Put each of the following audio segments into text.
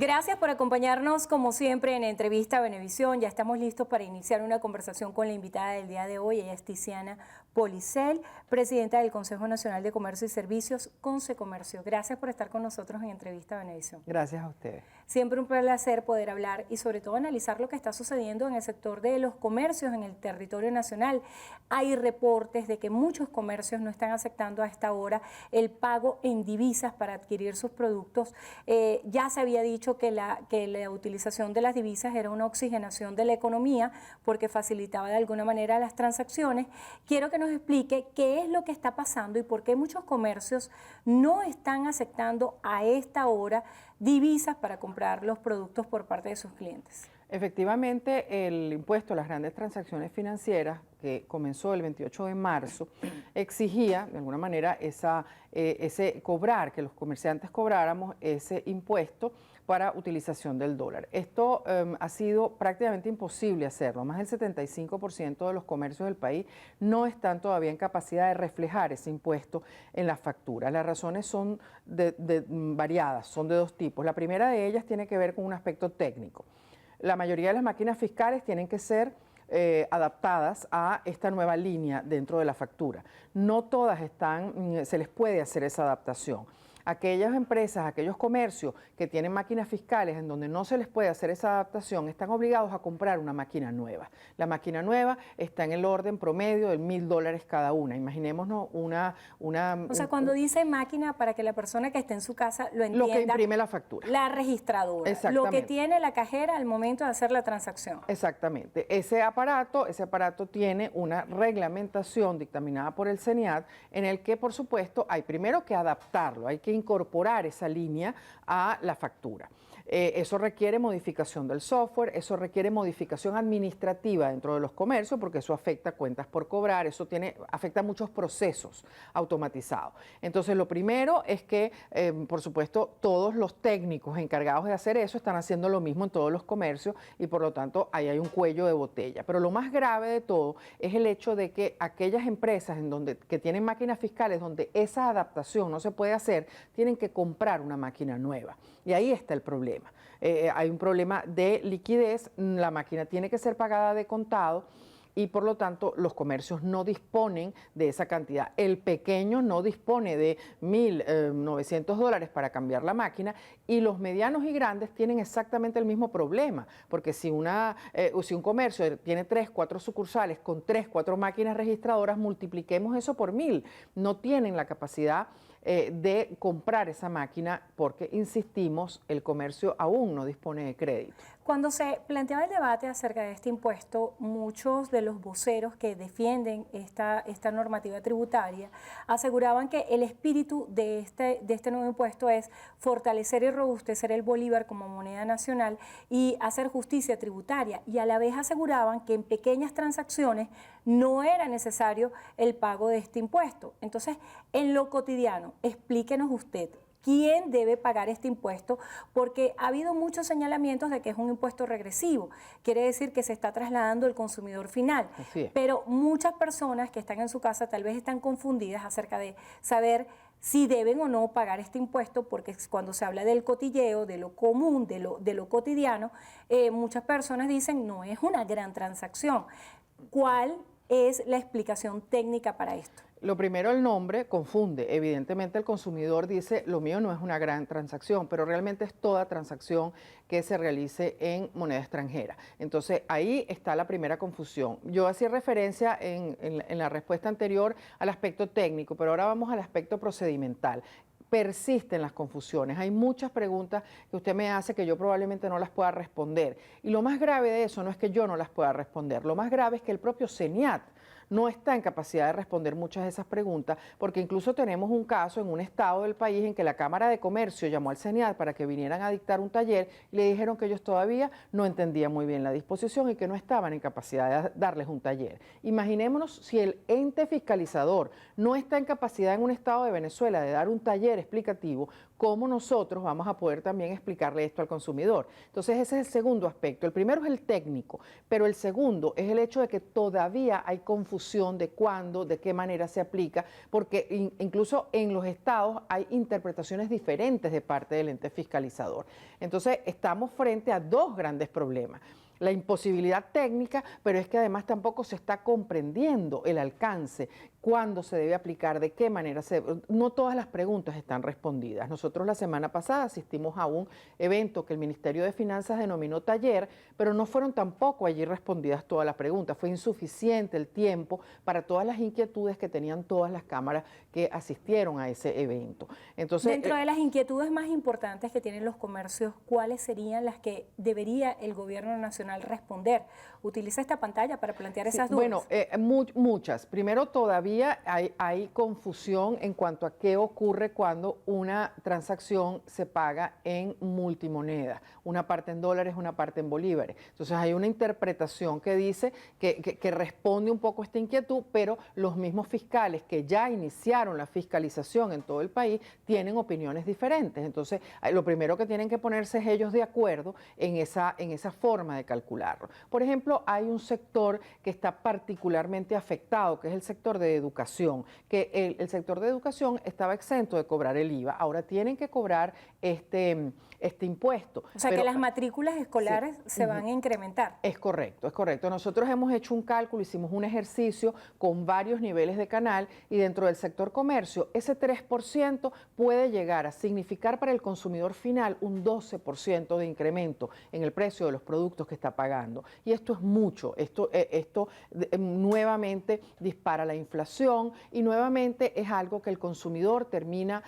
Gracias por acompañarnos como siempre en Entrevista a Venevisión. Ya estamos listos para iniciar una conversación con la invitada del día de hoy. Ella es Tiziana Policel, presidenta del Consejo Nacional de Comercio y Servicios, Consecomercio. Gracias por estar con nosotros en Entrevista a Venevisión. Gracias a ustedes. Siempre un placer poder hablar y sobre todo analizar lo que está sucediendo en el sector de los comercios en el territorio nacional. Hay reportes de que muchos comercios no están aceptando a esta hora el pago en divisas para adquirir sus productos. Ya se había dicho que la utilización de las divisas era una oxigenación de la economía porque facilitaba de alguna manera las transacciones. Quiero que nos explique qué es lo que está pasando y por qué muchos comercios no están aceptando a esta hora divisas para comprar los productos por parte de sus clientes. Efectivamente, el impuesto a las grandes transacciones financieras, que comenzó el 28 de marzo, exigía de alguna manera que los comerciantes cobráramos ese impuesto para utilización del dólar. Esto ha sido prácticamente imposible hacerlo. Más del 75% de los comercios del país no están todavía en capacidad de reflejar ese impuesto en las facturas. Las razones son variadas, son de dos tipos. La primera de ellas tiene que ver con un aspecto técnico. La mayoría de las máquinas fiscales tienen que ser adaptadas a esta nueva línea dentro de la factura. No todas se les puede hacer esa adaptación. Aquellas empresas, aquellos comercios que tienen máquinas fiscales en donde no se les puede hacer esa adaptación, están obligados a comprar una máquina nueva. La máquina nueva está en el orden promedio de $1.000 cada una. Imaginémonos O sea, cuando dice máquina, para que la persona que esté en su casa lo entienda. Lo que imprime la factura. La registradora. Lo que tiene la cajera al momento de hacer la transacción. Exactamente. Ese aparato tiene una reglamentación dictaminada por el CENIAT en el que, por supuesto, hay primero que adaptarlo, hay que incorporar esa línea a la factura. Eso requiere modificación del software, eso requiere modificación administrativa dentro de los comercios, porque eso afecta cuentas por cobrar, afecta muchos procesos automatizados. Entonces, lo primero es que, por supuesto, todos los técnicos encargados de hacer eso están haciendo lo mismo en todos los comercios y, por lo tanto, ahí hay un cuello de botella. Pero lo más grave de todo es el hecho de que aquellas empresas que tienen máquinas fiscales donde esa adaptación no se puede hacer, tienen que comprar una máquina nueva. Y ahí está el problema. Hay un problema de liquidez, la máquina tiene que ser pagada de contado y por lo tanto los comercios no disponen de esa cantidad. El pequeño no dispone de $1.900 para cambiar la máquina y los medianos y grandes tienen exactamente el mismo problema, porque si un comercio tiene 3, 4 sucursales con 3, 4 máquinas registradoras, multipliquemos eso por 1.000. No tienen la capacidad de comprar esa máquina porque, insistimos, el comercio aún no dispone de crédito. Cuando se planteaba el debate acerca de este impuesto, muchos de los voceros que defienden esta normativa tributaria aseguraban que el espíritu de este nuevo impuesto es fortalecer y robustecer el bolívar como moneda nacional y hacer justicia tributaria, y a la vez aseguraban que en pequeñas transacciones no era necesario el pago de este impuesto. Entonces, en lo cotidiano, explíquenos usted, ¿quién debe pagar este impuesto? Porque ha habido muchos señalamientos de que es un impuesto regresivo. Quiere decir que se está trasladando al consumidor final. Así es. Pero muchas personas que están en su casa tal vez están confundidas acerca de saber si deben o no pagar este impuesto, porque cuando se habla del cotilleo, de lo común, de lo cotidiano, muchas personas dicen no es una gran transacción. ¿Cuál es la explicación técnica para esto? Lo primero, el nombre confunde. Evidentemente el consumidor dice, lo mío no es una gran transacción, pero realmente es toda transacción que se realice en moneda extranjera. Entonces ahí está la primera confusión. Yo hacía referencia en la respuesta anterior al aspecto técnico, pero ahora vamos al aspecto procedimental. Persisten las confusiones, hay muchas preguntas que usted me hace que yo probablemente no las pueda responder. Y lo más grave de eso no es que yo no las pueda responder, lo más grave es que el propio CENIAT no está en capacidad de responder muchas de esas preguntas, porque incluso tenemos un caso en un estado del país en que la Cámara de Comercio llamó al CENIAT para que vinieran a dictar un taller y le dijeron que ellos todavía no entendían muy bien la disposición y que no estaban en capacidad de darles un taller. Imaginémonos si el ente fiscalizador no está en capacidad en un estado de Venezuela de dar un taller explicativo, cómo nosotros vamos a poder también explicarle esto al consumidor. Entonces ese es el segundo aspecto. El primero es el técnico, pero el segundo es el hecho de que todavía hay confusión de cuándo, de qué manera se aplica, porque incluso en los estados hay interpretaciones diferentes de parte del ente fiscalizador. Entonces estamos frente a dos grandes problemas. La imposibilidad técnica, pero es que además tampoco se está comprendiendo el alcance, cuándo se debe aplicar, de qué manera no todas las preguntas están respondidas. Nosotros la semana pasada asistimos a un evento que el Ministerio de Finanzas denominó taller, pero no fueron tampoco allí respondidas todas las preguntas. Fue insuficiente el tiempo para todas las inquietudes que tenían todas las cámaras que asistieron a ese evento. Entonces, dentro de las inquietudes más importantes que tienen los comercios, ¿cuáles serían las que debería el gobierno nacional responder? Utiliza esta pantalla para plantear esas dudas. Bueno, muchas. Primero, todavía hay confusión en cuanto a qué ocurre cuando una transacción se paga en multimoneda. Una parte en dólares, una parte en bolívares. Entonces hay una interpretación que dice que responde un poco a esta inquietud, pero los mismos fiscales que ya iniciaron la fiscalización en todo el país tienen opiniones diferentes. Entonces lo primero que tienen que ponerse es ellos de acuerdo en esa forma de calcularlo. Por ejemplo, hay un sector que está particularmente afectado, que es el sector de educación, que el sector de educación estaba exento de cobrar el IVA, ahora tienen que cobrar este impuesto. O sea, que las matrículas escolares se van a incrementar. Es correcto, es correcto. Nosotros hemos hecho un cálculo, hicimos un ejercicio con varios niveles de canal y dentro del sector comercio, ese 3% puede llegar a significar para el consumidor final un 12% de incremento en el precio de los productos que está pagando. Y esto es mucho, esto nuevamente dispara la inflación y nuevamente es algo que el consumidor termina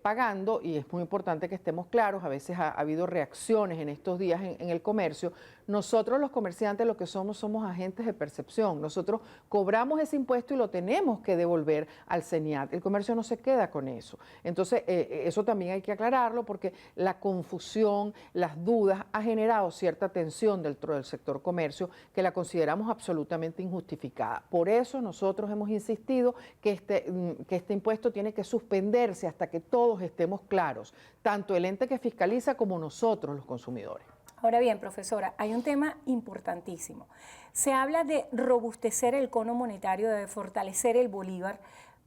pagando, y es muy importante que estemos claros. A veces ha habido reacciones en estos días en el comercio. Nosotros los comerciantes lo que somos agentes de percepción. Nosotros cobramos ese impuesto y lo tenemos que devolver al CENIAT. El comercio no se queda con eso. Entonces, eso también hay que aclararlo porque la confusión, las dudas ha generado cierta tensión dentro del sector comercio que la consideramos absolutamente injustificada. Por eso nosotros hemos insistido que este impuesto tiene que suspenderse hasta que todos estemos claros, tanto el ente que fiscaliza como nosotros los consumidores. Ahora bien, profesora, hay un tema importantísimo. Se habla de robustecer el cono monetario, de fortalecer el bolívar.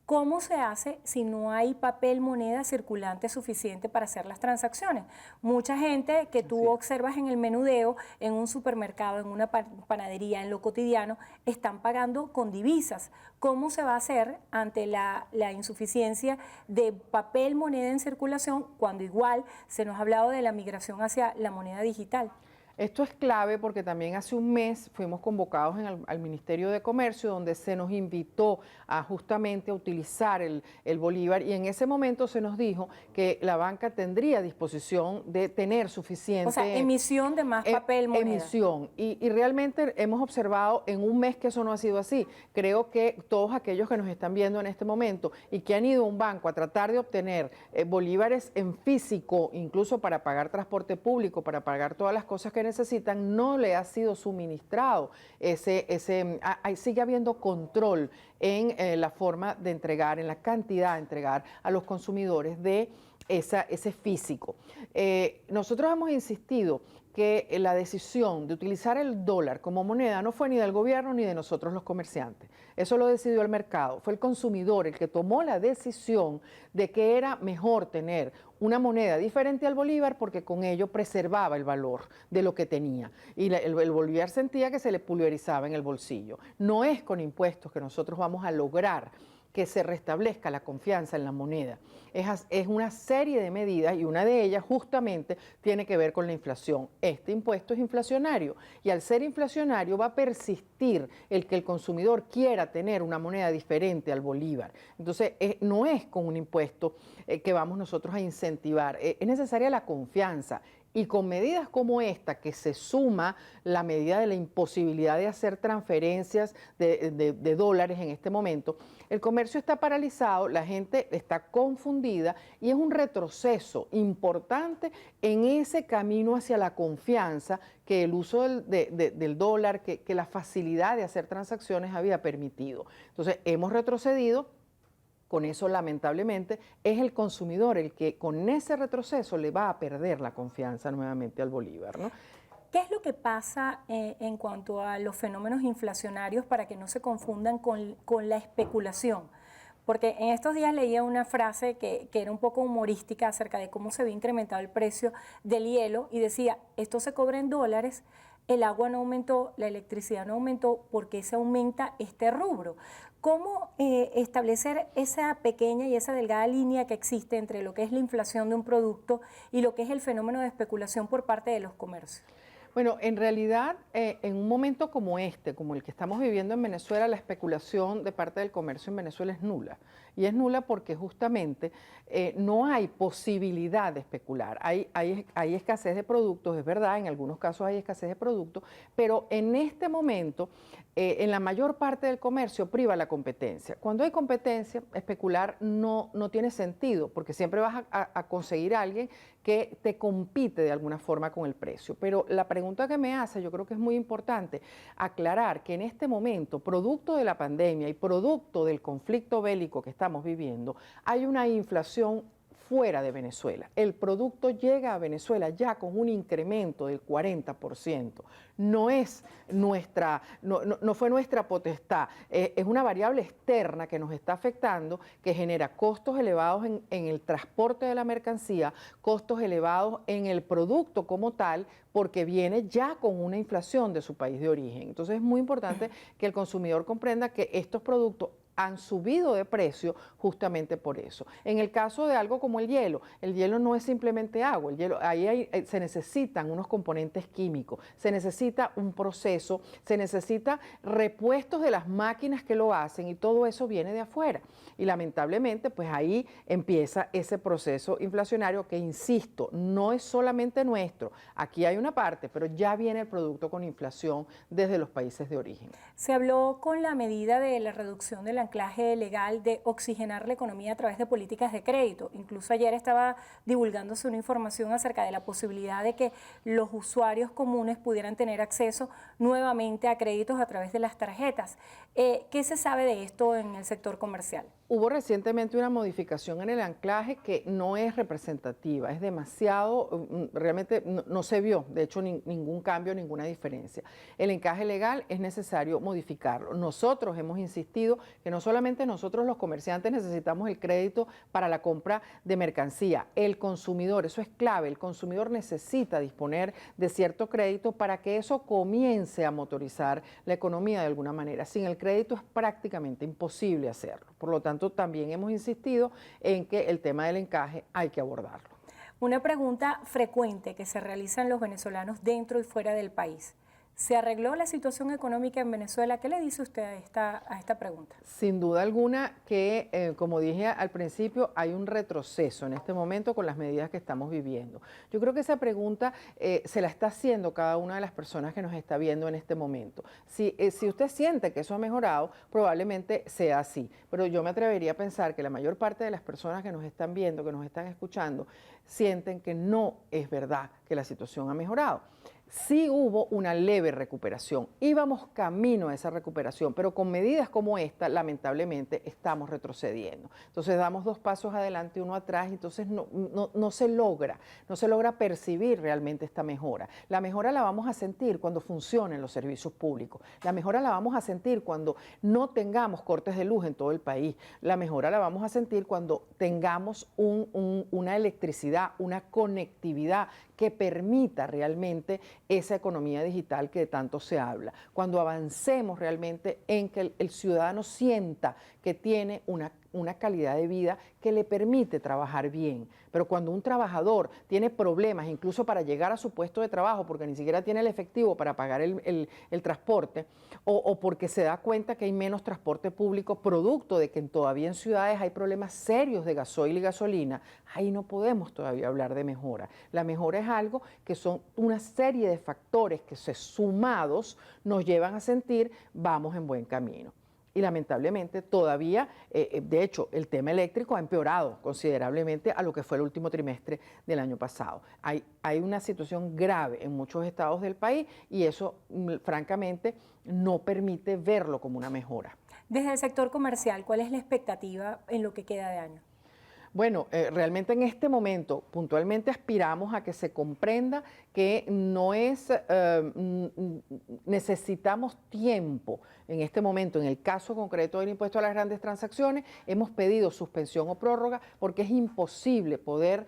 ¿Cómo se hace si no hay papel moneda circulante suficiente para hacer las transacciones? Mucha gente que tú observas en el menudeo, en un supermercado, en una panadería, en lo cotidiano, están pagando con divisas. ¿Cómo se va a hacer ante la insuficiencia de papel moneda en circulación cuando igual se nos ha hablado de la migración hacia la moneda digital? Esto es clave porque también hace un mes fuimos convocados al Ministerio de Comercio, donde se nos invitó a justamente a utilizar el bolívar, y en ese momento se nos dijo que la banca tendría disposición de tener suficiente... O sea, emisión de más papel moneda. Emisión. Y realmente hemos observado en un mes que eso no ha sido así. Creo que todos aquellos que nos están viendo en este momento y que han ido a un banco a tratar de obtener bolívares en físico, incluso para pagar transporte público, para pagar todas las cosas que necesitan, no le ha sido suministrado sigue habiendo control en la forma de entregar, en la cantidad de entregar a los consumidores de ese físico. Nosotros hemos insistido que la decisión de utilizar el dólar como moneda no fue ni del gobierno ni de nosotros los comerciantes. Eso lo decidió el mercado. Fue el consumidor el que tomó la decisión de que era mejor tener una moneda diferente al bolívar porque con ello preservaba el valor de lo que tenía. Y el bolívar sentía que se le pulverizaba en el bolsillo. No es con impuestos que nosotros vamos a lograr que se restablezca la confianza en la moneda. Es una serie de medidas y una de ellas justamente tiene que ver con la inflación. Este impuesto es inflacionario y al ser inflacionario va a persistir el que el consumidor quiera tener una moneda diferente al bolívar. Entonces, no es con un impuesto que vamos nosotros a incentivar. Es necesaria la confianza. Y con medidas como esta, que se suma la medida de la imposibilidad de hacer transferencias de dólares en este momento, el comercio está paralizado, la gente está confundida y es un retroceso importante en ese camino hacia la confianza que el uso del dólar, que la facilidad de hacer transacciones había permitido. Entonces, hemos retrocedido Con eso, lamentablemente, es el consumidor el que con ese retroceso le va a perder la confianza nuevamente al bolívar, ¿no? ¿Qué es lo que pasa en cuanto a los fenómenos inflacionarios para que no se confundan con la especulación? Porque en estos días leía una frase que era un poco humorística acerca de cómo se había incrementado el precio del hielo y decía, esto se cobra en dólares, el agua no aumentó, la electricidad no aumentó, ¿por qué se aumenta este rubro? ¿Cómo establecer esa pequeña y esa delgada línea que existe entre lo que es la inflación de un producto y lo que es el fenómeno de especulación por parte de los comercios? Bueno, en realidad, en un momento como este, como el que estamos viviendo en Venezuela, la especulación de parte del comercio en Venezuela es nula. Y es nula porque justamente no hay posibilidad de especular. Hay escasez de productos, es verdad, en algunos casos hay escasez de productos, pero en este momento, en la mayor parte del comercio priva la competencia. Cuando hay competencia, especular no tiene sentido, porque siempre vas a conseguir a alguien que te compite de alguna forma con el precio. Pero la pregunta que me hace, yo creo que es muy importante aclarar que en este momento, producto de la pandemia y producto del conflicto bélico que estamos viviendo, hay una inflación fuera de Venezuela. El producto llega a Venezuela ya con un incremento del 40%. No fue nuestra potestad, es una variable externa que nos está afectando, que genera costos elevados en el transporte de la mercancía, costos elevados en el producto como tal, porque viene ya con una inflación de su país de origen. Entonces es muy importante que el consumidor comprenda que estos productos han subido de precio justamente por eso. En el caso de algo como el hielo no es simplemente agua, el hielo, se necesitan unos componentes químicos, se necesita un proceso, se necesita repuestos de las máquinas que lo hacen y todo eso viene de afuera. Y lamentablemente, pues ahí empieza ese proceso inflacionario que, insisto, no es solamente nuestro. Aquí hay una parte, pero ya viene el producto con inflación desde los países de origen. Se habló con la medida de la reducción del anclaje legal de oxigenar la economía a través de políticas de crédito. Incluso ayer estaba divulgándose una información acerca de la posibilidad de que los usuarios comunes pudieran tener acceso nuevamente a créditos a través de las tarjetas. ¿Qué se sabe de esto en el sector comercial? Hubo recientemente una modificación en el anclaje que no es representativa, es demasiado, realmente no se vio, de hecho, ningún cambio, ninguna diferencia. El encaje legal es necesario modificarlo. Nosotros hemos insistido que no solamente nosotros los comerciantes necesitamos el crédito para la compra de mercancía, el consumidor, eso es clave, el consumidor necesita disponer de cierto crédito para que eso comience a motorizar la economía de alguna manera. Sin el crédito es prácticamente imposible hacerlo. Por lo tanto, también hemos insistido en que el tema del encaje hay que abordarlo. Una pregunta frecuente que se realizan los venezolanos dentro y fuera del país. ¿Se arregló la situación económica en Venezuela? ¿Qué le dice usted a esta pregunta? Sin duda alguna que, como dije al principio, hay un retroceso en este momento con las medidas que estamos viviendo. Yo creo que esa pregunta se la está haciendo cada una de las personas que nos está viendo en este momento. Si usted siente que eso ha mejorado, probablemente sea así. Pero yo me atrevería a pensar que la mayor parte de las personas que nos están viendo, que nos están escuchando, sienten que no es verdad que la situación ha mejorado. Sí hubo una leve recuperación, íbamos camino a esa recuperación, pero con medidas como esta, lamentablemente, estamos retrocediendo. Entonces damos 2 pasos adelante y 1 atrás, entonces no se logra percibir realmente esta mejora. La mejora la vamos a sentir cuando funcionen los servicios públicos, la mejora la vamos a sentir cuando no tengamos cortes de luz en todo el país, la mejora la vamos a sentir cuando tengamos una electricidad, una conectividad que permita realmente esa economía digital que tanto se habla. Cuando avancemos realmente en que el ciudadano sienta que tiene una calidad de vida que le permite trabajar bien. Pero cuando un trabajador tiene problemas, incluso para llegar a su puesto de trabajo, porque ni siquiera tiene el efectivo para pagar el transporte, o porque se da cuenta que hay menos transporte público, producto de que todavía en ciudades hay problemas serios de gasoil y gasolina, ahí no podemos todavía hablar de mejora. La mejora es algo que son una serie de factores que sumados nos llevan a sentir vamos en buen camino. Y lamentablemente todavía, de hecho, el tema eléctrico ha empeorado considerablemente a lo que fue el último trimestre del año pasado. Hay una situación grave en muchos estados del país y eso, francamente, no permite verlo como una mejora. Desde el sector comercial, ¿cuál es la expectativa en lo que queda de año? Bueno, realmente en este momento puntualmente aspiramos a que se comprenda que no es, necesitamos tiempo. En este momento, en el caso concreto del impuesto a las grandes transacciones, hemos pedido suspensión o prórroga porque es imposible poder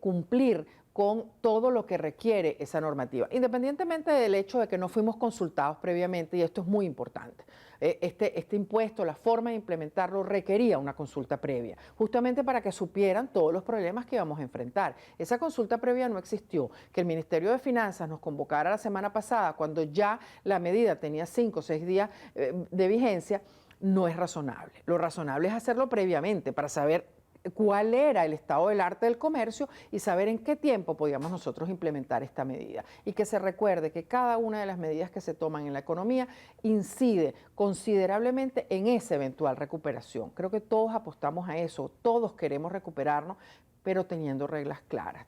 cumplir con todo lo que requiere esa normativa, independientemente del hecho de que no fuimos consultados previamente, y esto es muy importante. Este impuesto, la forma de implementarlo requería una consulta previa, justamente para que supieran todos los problemas que íbamos a enfrentar. Esa consulta previa no existió. Que el Ministerio de Finanzas nos convocara la semana pasada, cuando ya la medida tenía 5 o 6 días de vigencia, no es razonable. Lo razonable es hacerlo previamente para saber cuál era el estado del arte del comercio y saber en qué tiempo podíamos nosotros implementar esta medida. Y que se recuerde que cada una de las medidas que se toman en la economía incide considerablemente en esa eventual recuperación. Creo que todos apostamos a eso, todos queremos recuperarnos, pero teniendo reglas claras,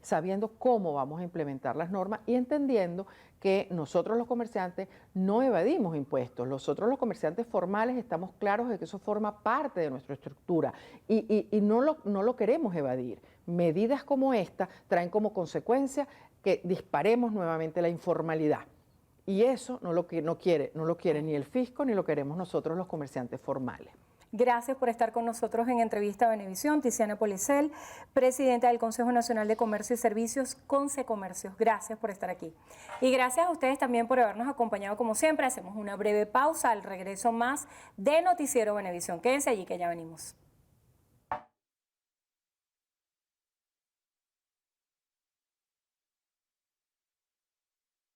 sabiendo cómo vamos a implementar las normas y entendiendo que nosotros los comerciantes no evadimos impuestos. Nosotros los comerciantes formales estamos claros de que eso forma parte de nuestra estructura y no lo queremos evadir. Medidas como esta traen como consecuencia que disparemos nuevamente la informalidad. Y eso no lo quiere ni el fisco ni lo queremos nosotros los comerciantes formales. Gracias por estar con nosotros en Entrevista a Venevisión. Tiziana Policel, presidenta del Consejo Nacional de Comercio y Servicios, Consecomercios. Gracias por estar aquí. Y gracias a ustedes también por habernos acompañado como siempre. Hacemos una breve pausa, al regreso más de Noticiero Venevisión. Quédense allí que ya venimos.